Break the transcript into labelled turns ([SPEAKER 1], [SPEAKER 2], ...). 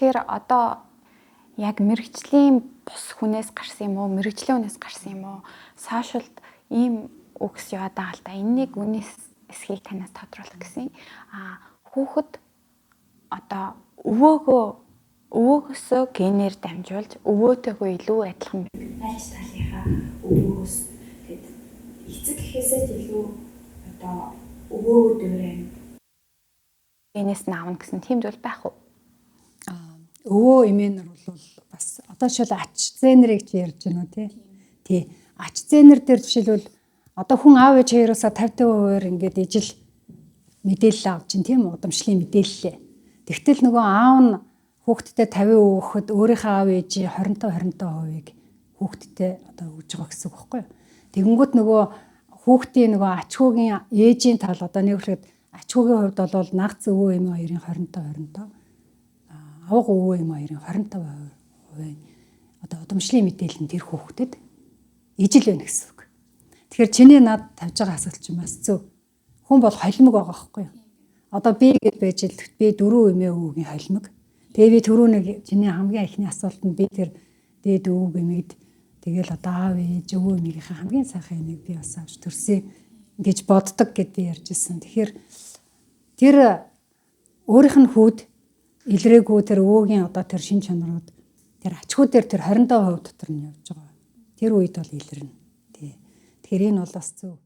[SPEAKER 1] Тэгэхээр одоо яг мэрэгжлийн бус хүнээс гарсан юм уу? Мэрэгжлийн хүнээс гарсан юм уу? Сошиалд ийм үгс яваад байгаа л та. Энэнийг үнээс эсхийг танаас тодруулах гэсэн. Хүүхэд одоо өвөөгөөсөө генээр дамжуулж өвөөтэйгөө илүү адилхан
[SPEAKER 2] аль талынхаа өвөөс тэгэд эцэг гэхээсээ илүү одоо өвөөгөө дөөрэй
[SPEAKER 1] генээс нь аавна гэсэн тийм зүйл байх уу?
[SPEAKER 3] Өвөө эмээнэр бол бас одоо шил ач зээнэрийг чи ярьж байна уу тий. Ач зээнэр дээр жишээлбэл одоо хүн аав ээж хоёроосоо 50% ингээд ижил мэдээлэл авч чинь тийм удамшлын мэдээлэлээ. Тэгтэл нөгөө аав нь хүүхдтэй 50% өгөхөд өөрийнхөө аав ээжийн 25% хүүхдтэй одоо өгж байгаа гэсэн үг байхгүй юу? Тэгэнгүүт нөгөө хүүхдийн нөгөө ач хүүгийн ээжийн тал одоо нэг үхэд ач хүүгийн хувьд бол нагц өвөө эмээ хоёрын 25 авга өвөө эмээ хоёрын 25% одоо удамшлын мэдээлэл нь тэр хүүхдэд ижил байна гэсэн үг. Тэгэхээр чиний над тавьж байгаа асуулт чинь бас зөв. Хүн бол холимог байгаа байхгүй юу? Одоо би гэж байж л би 4 эмээ өвөгийн холимог. Тэгээ би түрүү нэг чиний хамгийн ихний асуултанд би тэр дээд өвөг эмэгд тэгэл одоо аав ээж өвөө эмийнхээ хамгийн сайхан энийг би бас авч төрсөн гэж боддог гэд би ярьж ирсэн. Тэгэхээр тэр өөрийнх нь хүүд илрээгүй тэр өвөөгийн одоо тэр шин чанарууд тэр ачхүү дээр тэр 25% дотор нь явж байгаа. Тэр үед бол илэрнэ. Тий. Тэгэхээр энэ бол бас зөв.